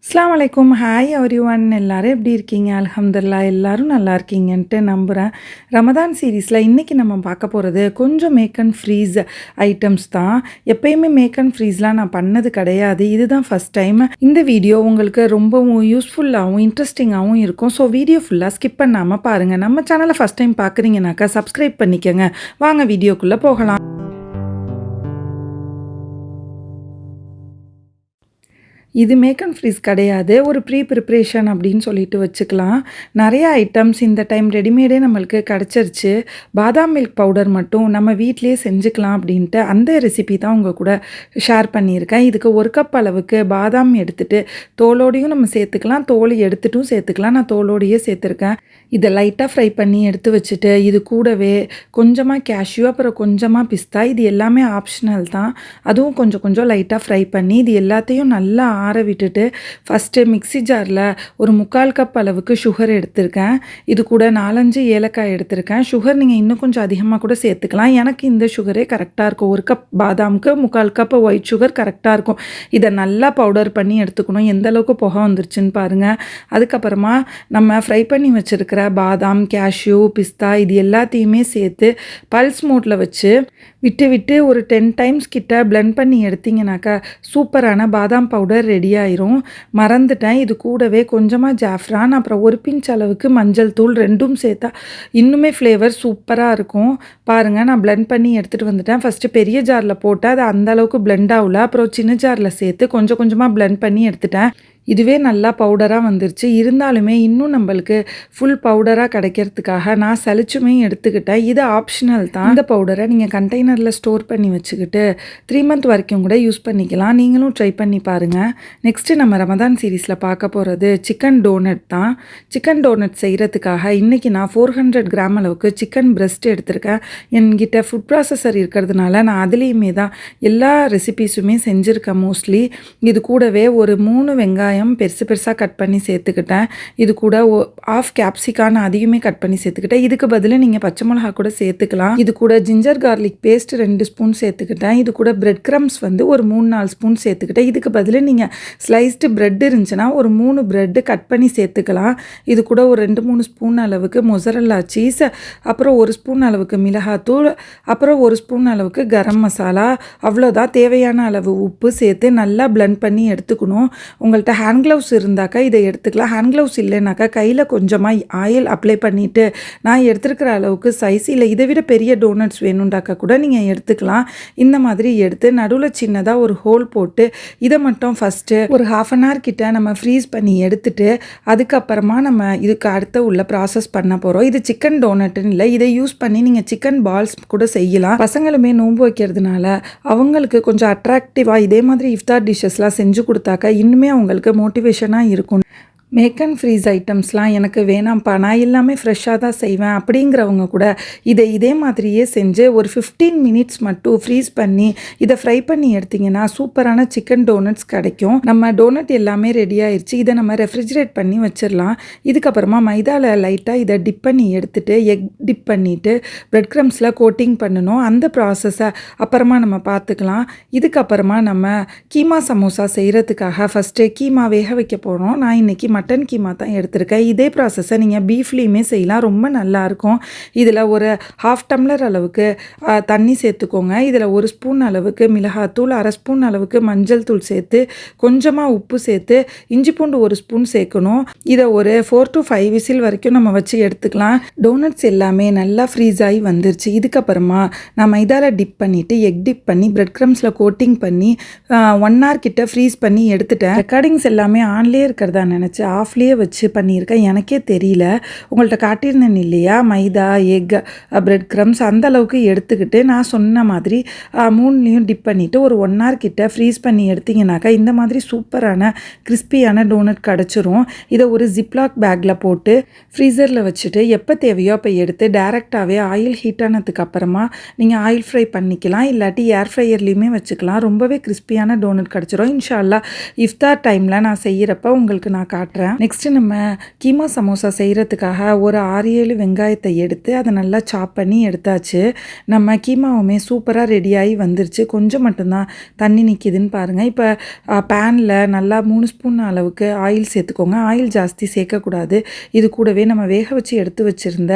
அஸ்ஸலாமு அலைக்கும். Hi everyone. எல்லாரும் எப்படி இருக்கீங்க? அல்ஹம்துலில்லாஹ் எல்லாரும் நல்லா இருக்கீங்கன்ட்டு நம்புறேன். ரமதான் சீரிஸ்ல இன்னைக்கு நம்ம பார்க்க போறது கொஞ்சம் மேக் அண்ட் ஃப்ரீஸ் ஐட்டம்ஸ் தான். எப்பயுமே மேக் அண்ட் ஃப்ரீஸ்லாம் நான் பண்ணது கிடையாது. இதுதான் ஃபர்ஸ்ட் டைம். இந்த வீடியோ உங்களுக்கு ரொம்பவும் யூஸ்ஃபுல்லாவும், இன்ட்ரெஸ்டிங்காவும் இருக்கும். ஸோ வீடியோ ஃபுல்லா ஸ்கிப் பண்ணாம பாருங்க. நம்ம சேனலை ஃபர்ஸ்ட் டைம் பார்க்குறீங்கனாக்கா சப்ஸ்கிரைப் பண்ணிக்கங்க. வாங்க வீடியோக்குள்ள போகலாம். இது மேக் அண்ட் ஃப்ரீஸ் கிடையாது. ஒரு ப்ரிப்பரேஷன் அப்படின்னு சொல்லிட்டு வச்சுக்கலாம். நிறைய ஐட்டம்ஸ் இந்த டைம் ரெடிமேடே நம்மளுக்கு கிடச்சிருச்சு. பாதாம் மில்க் பவுடர் மட்டும் நம்ம வீட்டிலேயே செஞ்சுக்கலாம் அப்படின்ட்டு அந்த ரெசிபி தான் உங்கள் கூட ஷேர் பண்ணியிருக்கேன். இதுக்கு 1 கப் அளவுக்கு பாதாம் எடுத்துட்டு தோலோடையும் நம்ம சேர்த்துக்கலாம், தோல் எடுத்துட்டும் சேர்த்துக்கலாம். நான் தோலோடையே சேர்த்துருக்கேன். இதை லைட்டாக ஃப்ரை பண்ணி எடுத்து வச்சுட்டு இது கூடவே கொஞ்சமாக கேஷ்யூ, அப்புறம் கொஞ்சமாக பிஸ்தா, இது எல்லாமே ஆப்ஷனல் தான். அதுவும் கொஞ்சம் கொஞ்சம் லைட்டாக ஃப்ரை பண்ணி இது எல்லாத்தையும் நல்லா ஆற விட்டுட்டு ஃபஸ்ட்டு மிக்ஸி ஜாரில் ஒரு 3/4 கப் அளவுக்கு சுகர் எடுத்திருக்கேன். இது கூட 4-5 ஏலக்காய் எடுத்திருக்கேன். சுகர் நீங்கள் இன்னும் கொஞ்சம் அதிகமாக கூட சேர்த்துக்கலாம். எனக்கு இந்த சுகரே கரெக்டாக இருக்கும். 1 கப் பாதாமுக்கு 3/4 கப் ஒயிட் சுகர் கரெக்டாக இருக்கும். இதை நல்லா பவுடர் பண்ணி எடுத்துக்கணும். எந்த அளவுக்கு புகை வந்துருச்சுன்னு பாருங்கள். அதுக்கப்புறமா நம்ம ஃப்ரை பண்ணி வச்சுருக்கிற பாதாம், கேஷ்யூ, பிஸ்தா இது எல்லாத்தையுமே சேர்த்து பல்ஸ் மோட்டில் வச்சு விட்டு விட்டு ஒரு 10 டைம்ஸ் கிட்ட பிளெண்ட் பண்ணி எடுத்திங்கனாக்கா சூப்பரான பாதாம் பவுடர் ரெடி ஆயிரும். மறந்துட்டேன், இது கூடவே கொஞ்சமாக ஜாஃப்ரான், அப்புறம் 1 பிஞ்ச் அளவுக்கு மஞ்சள் தூள், ரெண்டும் சேர்த்தா இன்னுமே ஃப்ளேவர் சூப்பராக இருக்கும். பாருங்கள், நான் பிளெண்ட் பண்ணி எடுத்துகிட்டு வந்துட்டேன். ஃபஸ்ட்டு பெரிய ஜாரில் போட்டு அது அந்த அளவுக்கு பிளெண்ட் ஆகல. அப்புறம் சின்ன ஜாரில் சேர்த்து கொஞ்சம் கொஞ்சமாக பிளெண்ட் பண்ணி எடுத்துட்டேன். இதுவே நல்லா பவுடராக வந்துருச்சு. இருந்தாலுமே இன்னும் நம்மளுக்கு ஃபுல் பவுடராக கிடைக்கிறதுக்காக நான் சலிச்சுமே எடுத்துக்கிட்டேன். இது ஆப்ஷனல் தான். இந்த பவுடரை நீங்கள் கண்டெய்னரில் ஸ்டோர் பண்ணி வச்சுக்கிட்டு 3 மந்த் வரைக்கும் கூட யூஸ் பண்ணிக்கலாம். நீங்களும் ட்ரை பண்ணி பாருங்கள். நெக்ஸ்ட்டு நம்ம ரமதான் சீரீஸில் பார்க்க போகிறது சிக்கன் டோனட் தான். சிக்கன் டோனட் செய்கிறதுக்காக இன்றைக்கி நான் 400 கிராம் அளவுக்கு சிக்கன் பிரெஸ்ட் எடுத்திருக்கேன். என்கிட்ட ஃபுட் ப்ராசஸர் இருக்கிறதுனால நான் அதுலேயுமே தான் எல்லா ரெசிபீஸுமே செஞ்சுருக்கேன் மோஸ்ட்லி. இது கூடவே ஒரு 3 வெங்காயம் பெருசு பெருசாக கட் பண்ணி சேர்த்துக்கிட்டேன். இது கூட 1/2 கேப்சிகான் அதையுமே கட் பண்ணி சேர்த்துக்கிட்டேன். இதுக்கு பதிலாக நீங்கள் பச்சை மிளகா கூட சேர்த்துக்கலாம். இது கூட ஜிஞ்சர் கார்லிக் பேஸ்ட் 2 ஸ்பூன் சேர்த்துக்கிட்டேன். இது கூட பிரெட் கிரம்ஸ் வந்து ஒரு 3-4 ஸ்பூன் சேர்த்துக்கிட்டேன். இதுக்கு பதிலாக நீங்கள் ஸ்லைஸ்டு பிரெட் இருந்துச்சுன்னா ஒரு 3 பிரெட்டு கட் பண்ணி சேர்த்துக்கலாம். இது கூட ஒரு 2-3 ஸ்பூன் அளவுக்கு மொசரல்லா சீஸ், அப்புறம் 1 ஸ்பூன் அளவுக்கு மிளகாத்தூள், அப்புறம் 1 ஸ்பூன் அளவுக்கு கரம் மசாலா, அவ்வளோதான். தேவையான அளவு உப்பு சேர்த்து நல்லா பிளெண்ட் பண்ணி எடுத்துக்கணும். உங்கள்கிட்ட ஹேண்ட் க்ளவுஸ் இருந்தாக்கா இதை எடுத்துக்கலாம். ஹேண்ட் க்ளவுஸ் இல்லைனாக்கா கையில் கொஞ்சமாக ஆயில் அப்ளை பண்ணிவிட்டு நான் எடுத்துருக்கிற அளவுக்கு சைஸ் இல்லை இதை விட பெரிய டோனட்ஸ் வேணுண்டாக்கா கூட நீங்கள் எடுத்துக்கலாம். இந்த மாதிரி எடுத்து நடுவில் சின்னதாக ஒரு ஹோல் போட்டு இதை மட்டும் ஃபஸ்ட்டு ஒரு 1/2 hour கிட்ட நம்ம ஃப்ரீஸ் பண்ணி எடுத்துட்டு அதுக்கப்புறமா நம்ம இதுக்கு அடுத்த உள்ள ப்ராசஸ் பண்ண போகிறோம். இது சிக்கன் டோனட்டுன்னு இல்லை, இதை யூஸ் பண்ணி நீங்கள் சிக்கன் பால்ஸ் கூட செய்யலாம். பசங்களுமே நோன்பு வைக்கிறதுனால அவங்களுக்கு கொஞ்சம் அட்ராக்டிவாக இதே மாதிரி இஃப்தார் டிஷ்ஷஸ்லாம் செஞ்சு கொடுத்தாக்கா இன்னுமே அவங்களுக்கு மோட்டிவேஷனாக இருக்கும். மேக் அண்ட் ஃப்ரீஸ் ஐட்டம்ஸ்லாம் எனக்கு வேணாம்ப்பா, நான் எல்லாமே ஃப்ரெஷ்ஷாக தான் செய்வேன் அப்படிங்கிறவங்க கூட இதே மாதிரியே செஞ்சு ஒரு 15 மினிட்ஸ் மட்டும் ஃப்ரீஸ் பண்ணி இதை ஃப்ரை பண்ணி எடுத்திங்கன்னா சூப்பரான சிக்கன் டோனட்ஸ் கிடைக்கும். நம்ம டோனட் எல்லாமே ரெடி ஆயிடுச்சு. இதை நம்ம ரெஃப்ரிஜரேட் பண்ணி வச்சிடலாம். இதுக்கப்புறமா மைதாவில் லைட்டாக இதை டிப் பண்ணி எடுத்துகிட்டு எக் டிப் பண்ணிவிட்டு பிரெட் க்ரம்ஸில் கோட்டிங் பண்ணணும். அந்த ப்ராசஸை அப்புறமா நம்ம பார்த்துக்கலாம். இதுக்கப்புறமா நம்ம கீமா சமோசா செய்கிறதுக்காக ஃபஸ்ட்டு கீமா வேக வைக்க போகிறோம். நான் இன்றைக்கி மட்டன் கீமா தான் எடுத்திருக்கேன். இதே ப்ராசஸை நீங்கள் பீஃப்லேயுமே செய்யலாம், ரொம்ப நல்லாயிருக்கும். இதில் ஒரு 1/2 டம்ளர் அளவுக்கு தண்ணி சேர்த்துக்கோங்க. இதில் 1 ஸ்பூன் அளவுக்கு மிளகாத்தூள், 1/2 ஸ்பூன் அளவுக்கு மஞ்சள் தூள் சேர்த்து கொஞ்சமாக உப்பு சேர்த்து இஞ்சி பூண்டு 1 ஸ்பூன் சேர்க்கணும். இதை ஒரு 4 to 5 விசில் வரைக்கும் நம்ம வச்சு எடுத்துக்கலாம். டோனட்ஸ் எல்லாமே நல்லா ஃப்ரீஸ் ஆகி வந்துருச்சு. இதுக்கப்புறமா நான் மைதாவில் டிப் பண்ணிவிட்டு எக் டிப் பண்ணி பிரெட் க்ரம்ஸில் கோட்டிங் பண்ணி 1 hour கிட்ட ஃப்ரீஸ் பண்ணி எடுத்துட்டேன். ரெக்கார்டிங்ஸ் எல்லாமே ஆன்லேயே இருக்கிறதா நினச்சி ஆஃப்லேயே வச்சு பண்ணியிருக்கேன். எனக்கே தெரியல, உங்கள்கிட்ட காட்டியிருந்தேன் இல்லையா, மைதா, எக், பிரெட் க்ரம்ஸ் அந்த அளவுக்கு எடுத்துக்கிட்டு நான் சொன்ன மாதிரி 3லையும் டிப் பண்ணிவிட்டு ஒரு 1 hour கிட்ட ஃப்ரீஸ் பண்ணி எடுத்திங்கனாக்கா இந்த மாதிரி சூப்பரான கிறிஸ்பியான டோனட் கிடச்சிரும். இதை ஒரு ஜிப்லாக் பேக்கில் போட்டு ஃப்ரீசரில் வச்சுட்டு எப்போ தேவையோ அப்போ எடுத்து டேரெக்டாகவே ஆயில் ஹீட் ஆனதுக்கு அப்புறமா நீங்கள் ஆயில் ஃப்ரை பண்ணிக்கலாம், இல்லாட்டி ஏர் ஃப்ரையர்லேயுமே வச்சுக்கலாம். ரொம்பவே கிறிஸ்பியான டோனட் கிடச்சிரும். இன்ஷா அல்லாஹ் இஃப்தார் டைமில் நான் செய்கிறப்ப உங்களுக்கு நான் காட்டுறேன். நெக்ஸ்ட்டு நம்ம கீமா சமோசா செய்கிறதுக்காக ஒரு 6-7 வெங்காயத்தை எடுத்து அதை நல்லா சாப் பண்ணி எடுத்தாச்சு. நம்ம கீமாவுமே சூப்பராக ரெடியாகி வந்துருச்சு. கொஞ்சம் மட்டும்தான் தண்ணி நிற்கிதுன்னு பாருங்கள். இப்போ பேனில் நல்லா 3 ஸ்பூன் அளவுக்கு ஆயில் சேர்த்துக்கோங்க. ஆயில் ஜாஸ்தி சேர்க்கக்கூடாது. இது கூடவே நம்ம வேக வச்சு எடுத்து வச்சுருந்த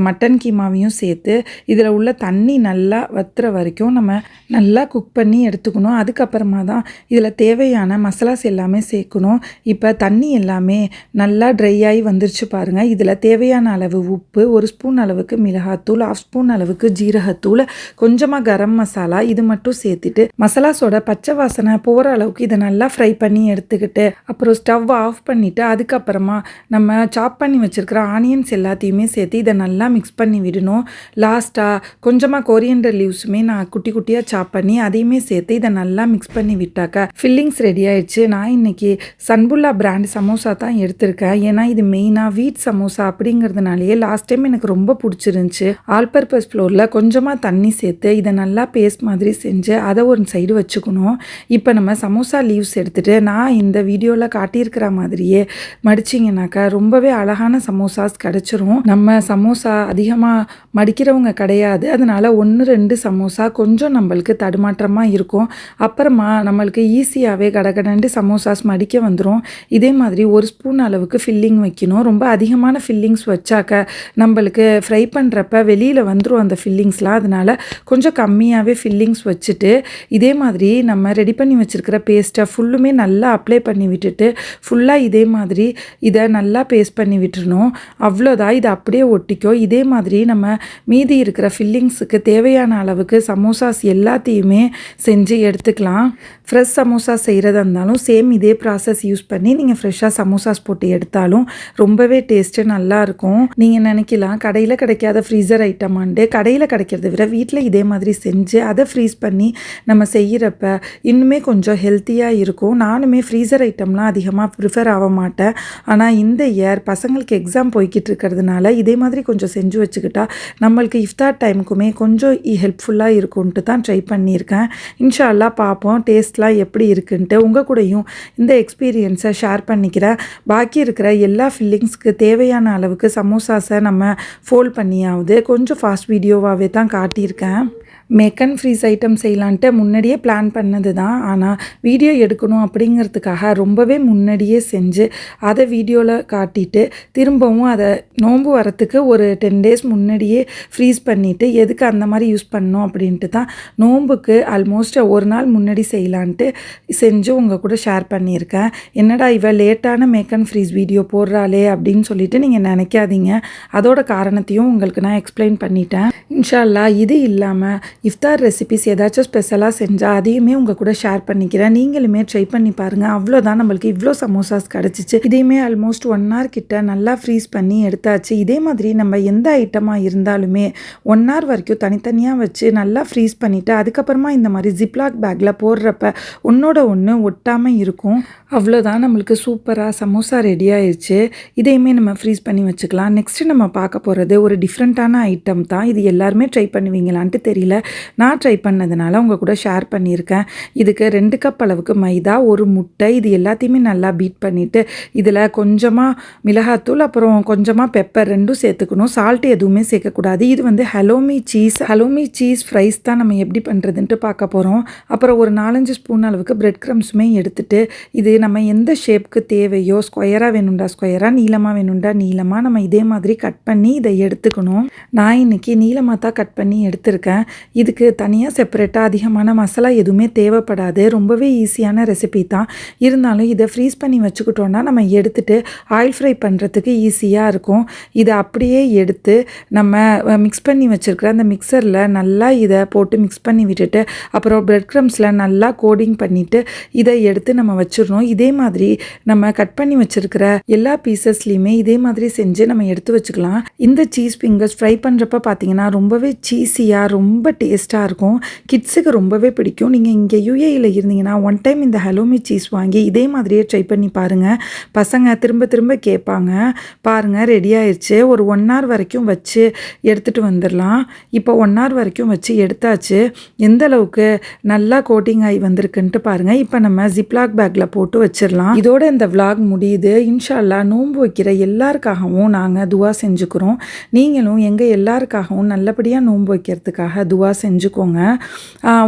மட்டன் கீமாவையும் சேர்த்து இதில் உள்ள தண்ணி நல்லா வத்துற வரைக்கும் நம்ம நல்லா குக் பண்ணி எடுத்துக்கணும். அதுக்கப்புறமா தான் இதில் தேவையான மசாலாஸ் எல்லாமே சேர்க்கணும். இப்போ தண்ணி எல்லாமே நல்லா ட்ரை ஆகி வந்துருச்சு பாருங்கள். இதில் தேவையான அளவு உப்பு, 1 ஸ்பூன் அளவுக்கு மிளகாத்தூள், 1/2 ஸ்பூன் அளவுக்கு ஜீரகத்தூள், கொஞ்சமாக கரம் மசாலா இது மட்டும் சேர்த்துட்டு மசாலாஸோட பச்சை வாசனை போகிற அளவுக்கு இதை நல்லா ஃப்ரை பண்ணி எடுத்துக்கிட்டு அப்புறம் ஸ்டவ் ஆஃப் பண்ணிவிட்டு அதுக்கப்புறமா நம்ம சாப் பண்ணி வச்சுருக்கிற ஆனியன்ஸ் எல்லாத்தையுமே சேர்த்து இதை நல்லா மிக்ஸ் பண்ணி விடணும். லாஸ்ட்டாக கொஞ்சமாக கொரியண்டர் லீவ்ஸுமே நான் குட்டி குட்டியாக சாப் பண்ணி அதையுமே சேர்த்து இதை நல்லா மிக்ஸ் பண்ணி விட்டாக்கா ஃபில்லிங்ஸ் ரெடி ஆயிடுச்சு. நான் இன்றைக்கி சன்புல்லா பிராண்ட் சமோசா தான் எடுத்திருக்கேன். ஏன்னா இது மெயினாக வீட் சமோசா அப்படிங்கிறதுனாலேயே லாஸ்ட் டைம் எனக்கு ரொம்ப பிடிச்சிருந்துச்சு. ஆல் பர்பஸ் ஃப்ளோரில் கொஞ்சமாக தண்ணி சேர்த்து இதை நல்லா பேஸ்ட் மாதிரி செஞ்சு அதை ஒரு சைடு வச்சுக்கணும். இப்போ நம்ம சமோசா லீவ்ஸ் எடுத்துகிட்டு நான் இந்த வீடியோவில் காட்டியிருக்கிற மாதிரியே மடிச்சிங்கனாக்கா ரொம்பவே அழகான சமோசாஸ் கிடச்சிரும். நம்ம சமோசா அதிகமாக மடிக்கிறவங்க கிடையாது. அதனால் 1-2 சமோசா கொஞ்சம் நம்மளுக்கு தடுமாற்றமாக இருக்கும். அப்புறமா நம்மளுக்கு ஈஸியாகவே கடகடண்டு சமோசாஸ் மடிக்க வந்துடும். இதே மாதிரி 1 ஸ்பூன் அளவுக்கு ஃபில்லிங் வைக்கணும். ரொம்ப அதிகமான ஃபில்லிங்ஸ் வச்சாக்க நம்மளுக்கு ஃப்ரை பண்ணுறப்ப வெளியில் வந்துடும் அந்த ஃபில்லிங்ஸ்லாம். அதனால் கொஞ்சம் கம்மியாகவே ஃபில்லிங்ஸ் வச்சுட்டு இதே மாதிரி நம்ம ரெடி பண்ணி வச்சுருக்கிற பேஸ்ட்டை ஃபுல்லுமே நல்லா அப்ளை பண்ணி விட்டுட்டு ஃபுல்லாக இதே மாதிரி இதை நல்லா பேஸ்ட் பண்ணி விட்டுறணும். அவ்வளோதான், இது அப்படியே ஒட்டிக்கும். இதே மாதிரி நம்ம மீதி இருக்கிற ஃபில்லிங்ஸுக்கு தேவையான அளவுக்கு சமோசாஸ் எல்லாத்தையுமே செஞ்சு எடுத்துக்கலாம். ஃப்ரெஷ் சமோசா செய்கிறதா இருந்தாலும் சேம் இதே ப்ராசஸ் யூஸ் பண்ணி நீங்கள் ஃப்ரெஷ்ஷாக சமோசாஸ் போட்டு எடுத்தாலும் ரொம்பவே டேஸ்ட்டு நல்லாயிருக்கும். நீங்கள் நினைக்கலாம் கடையில் கிடைக்காத ஃப்ரீசர் ஐட்டமான்ட்டு. கடையில் கிடைக்கிறத விட வீட்டில் இதே மாதிரி செஞ்சு அதை ஃப்ரீஸ் பண்ணி நம்ம செய்கிறப்ப இன்னுமே கொஞ்சம் ஹெல்த்தியாக இருக்கும். நானுமே ஃப்ரீசர் ஐட்டம்லாம் அதிகமாக ப்ரிஃபர் ஆக மாட்டேன். ஆனால் இந்த இயர் பசங்களுக்கு எக்ஸாம் போய்கிட்டு இருக்கிறதுனால இதே மாதிரி கொஞ்சம் செஞ்சு வச்சுக்கிட்டா நம்மளுக்கு இஃப்தார் டைமுக்குமே கொஞ்சம் ஹெல்ப்ஃபுல்லாக இருக்கும்ன்ட்டு தான் ட்ரை பண்ணியிருக்கேன். இன்ஷா அல்லாஹ் பார்ப்போம் டேஸ்ட்லாம் எப்படி இருக்குன்ட்டு. உங்கள் கூடயும் இந்த எக்ஸ்பீரியன்ஸை ஷேர் பண்ணிக்கிறேன். பாக்கி இருக்கிற எல்லா ஃபில்லிங்ஸ்க்கு தேவையான அளவுக்கு சமோசாஸை நம்ம ஃபோல்ட் பண்ணியாவது கொஞ்சம் ஃபாஸ்ட் வீடியோவாகவே தான் காட்டியிருக்கேன். மேக் அண்ட் ஃப்ரீஸ் ஐட்டம் செய்யலான்ட்டு முன்னாடியே பிளான் பண்ணது தான். ஆனால் வீடியோ எடுக்கணும் அப்படிங்கிறதுக்காக ரொம்பவே முன்னாடியே செஞ்சு அதை வீடியோவில் காட்டிட்டு திரும்பவும் அதை நோன்பு வரத்துக்கு ஒரு 10 days முன்னாடியே ஃப்ரீஸ் பண்ணிவிட்டு எதுக்கு அந்த மாதிரி யூஸ் பண்ணோம் அப்படின்ட்டு தான் நோன்புக்கு ஆல்மோஸ்ட் ஒரு நாள் முன்னாடி செய்யலான்ட்டு செஞ்சு உங்கள் கூட ஷேர் பண்ணியிருக்கேன். என்னடா இவ லேட்டான மேக் அண்ட் ஃப்ரீஸ் வீடியோ போடுறாளே அப்படின்னு சொல்லிட்டு நீங்கள் நினைக்காதீங்க. அதோட காரணத்தையும் உங்களுக்கு நான் எக்ஸ்பிளைன் பண்ணிட்டேன். இன்ஷா அல்லாஹ் இது இல்லாமல் இஃப்தார் ரெசிபிஸ் ஏதாச்சும் ஸ்பெஷலாக செஞ்சால் அதையுமே உங்கள் கூட ஷேர் பண்ணிக்கிறேன். நீங்களுமே ட்ரை பண்ணி பாருங்கள். அவ்வளோதான், நம்மளுக்கு இவ்வளோ சமோசாஸ் கிடச்சிச்சு. இதையுமே ஆல்மோஸ்ட் 1 hour கிட்ட நல்லா ஃப்ரீஸ் பண்ணி எடுத்தாச்சு. இதே மாதிரி நம்ம எந்த ஐட்டமாக இருந்தாலுமே 1 hour வரைக்கும் தனித்தனியாக வச்சு நல்லா ஃப்ரீஸ் பண்ணிவிட்டு அதுக்கப்புறமா இந்த மாதிரி ஜிப்லாக் பேக்கில் போடுறப்ப ஒன்றோட ஒன்று ஒட்டாமல் இருக்கும். அவ்வளோதான், நம்மளுக்கு சூப்பராக சமோசா ரெடி ஆயிடுச்சு. இதையுமே நம்ம ஃப்ரீஸ் பண்ணி வச்சுக்கலாம். நெக்ஸ்ட்டு நம்ம பார்க்க போகிறது ஒரு டிஃப்ரெண்ட்டான ஐட்டம் தான். இது எல்லாருமே ட்ரை பண்ணுவீங்களான்ட்டு தெரியல. நான் ட்ரை பண்ணதுனால உங்கள் கூட ஷேர் பண்ணியிருக்கேன். இதுக்கு 2 கப் அளவுக்கு மைதா, 1 முட்டை, இது எல்லாத்தையுமே நல்லா பீட் பண்ணிவிட்டு இதில் கொஞ்சமாக மிளகாத்தூள் அப்புறம் கொஞ்சமாக பெப்பர் ரெண்டும் சேர்த்துக்கணும். சால்ட் எதுவுமே சேர்க்கக்கூடாது. இது வந்து ஹலோமி சீஸ் ஃப்ரைஸ் தான் நம்ம எப்படி பண்ணுறதுன்ட்டு பார்க்க போகிறோம். அப்புறம் ஒரு 4-5 ஸ்பூன் அளவுக்கு பிரெட் க்ரம்ஸுமே எடுத்துகிட்டு இது நம்ம எந்த ஷேப்புக்கு தேவையோ ஸ்கொயராக வேணுண்டா ஸ்கொயராக, நீளமாக வேணுண்டா நீளமாக நம்ம இதே மாதிரி கட் பண்ணி இதை எடுத்துக்கணும். நான் இன்றைக்கி நீளமாக தான் கட் பண்ணி எடுத்திருக்கேன். இதுக்கு தனியாக செப்பரேட்டாக அதிகமான மசாலா எதுவுமே தேவைப்படாது. ரொம்பவே ஈஸியான ரெசிபி தான். இருந்தாலும் இதை ஃப்ரீஸ் பண்ணி வச்சுக்கிட்டோன்னா நம்ம எடுத்துகிட்டு ஆயில் ஃப்ரை பண்ணுறதுக்கு ஈஸியாக இருக்கும். இதை அப்படியே எடுத்து நம்ம மிக்ஸ் பண்ணி வச்சுருக்கிற அந்த மிக்சரில் நல்லா இதை போட்டு மிக்ஸ் பண்ணி விட்டுட்டு அப்புறம் பிரெட் க்ரம்ஸில் நல்லா கோடிங் பண்ணிவிட்டு இதை எடுத்து நம்ம வச்சிடணும். இதே மாதிரி நம்ம கட் பண்ணி வச்சுருக்கிற எல்லா பீசஸ்லேயுமே இதே மாதிரி செஞ்சு நம்ம எடுத்து வச்சுக்கலாம். இந்த சீஸ் ஃபிங்கர்ஸ் ஃப்ரை பண்ணுறப்ப பார்த்தீங்கன்னா ரொம்பவே சீஸியாக ரொம்ப டேஸ்ட்டாக இருக்கும். கிட்ஸுக்கு ரொம்பவே பிடிக்கும். நீங்கள் இங்கே யுஏஇல இருந்தீங்கன்னா ஒன் டைம் இந்த ஹலோமி சீஸ் வாங்கி இதே மாதிரியே ட்ரை பண்ணி பாருங்கள். பசங்க திரும்ப திரும்ப கேட்பாங்க. பாருங்கள் ரெடி ஆயிடுச்சு. ஒரு 1 hour வரைக்கும் வச்சு எடுத்துகிட்டு வந்துடலாம். இப்போ 1 hour வரைக்கும் வச்சு எடுத்தாச்சு. எந்த அளவுக்கு நல்லா கோட்டிங் ஆகி வந்திருக்குன்ட்டு பாருங்கள். இப்போ நம்ம ஜிப்லாக் பேக்கில் போட்டு வச்சிடலாம். இதோட இந்த விலாக் முடியுது. இன்ஷா அல்லாஹ் நோன்பு வைக்கிற எல்லாருக்காகவும் நாங்கள் துவா செஞ்சுக்கிறோம். நீங்களும் எங்கள் எல்லாருக்காகவும் நல்லபடியாக நோன்பு வைக்கிறதுக்காக துவா செஞ்சுக்கோங்க.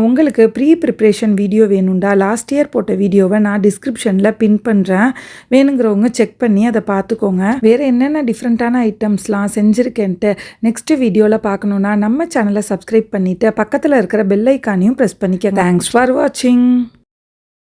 உங்களுக்கு ப்ரீ ப்ரிப்ரேஷன் வீடியோ வேணுண்டா லாஸ்ட் இயர் போட்ட வீடியோவை நான் டிஸ்கிரிப்ஷனில் பின் பண்ணுறேன். வேணுங்கிறவங்க செக் பண்ணி அதை பார்த்துக்கோங்க. வேறு என்னென்ன டிஃப்ரெண்ட்டான ஐட்டம்ஸ்லாம் செஞ்சுருக்கேன்ட்டு நெக்ஸ்ட் வீடியோவில் பார்க்கணுன்னா நம்ம சேனலை சப்ஸ்கிரைப் பண்ணிவிட்டு பக்கத்தில் இருக்கிற பெல் ஐக்கானையும் ப்ரெஸ் பண்ணிக்கங்க. தேங்க்ஸ் ஃபார் வாட்சிங்.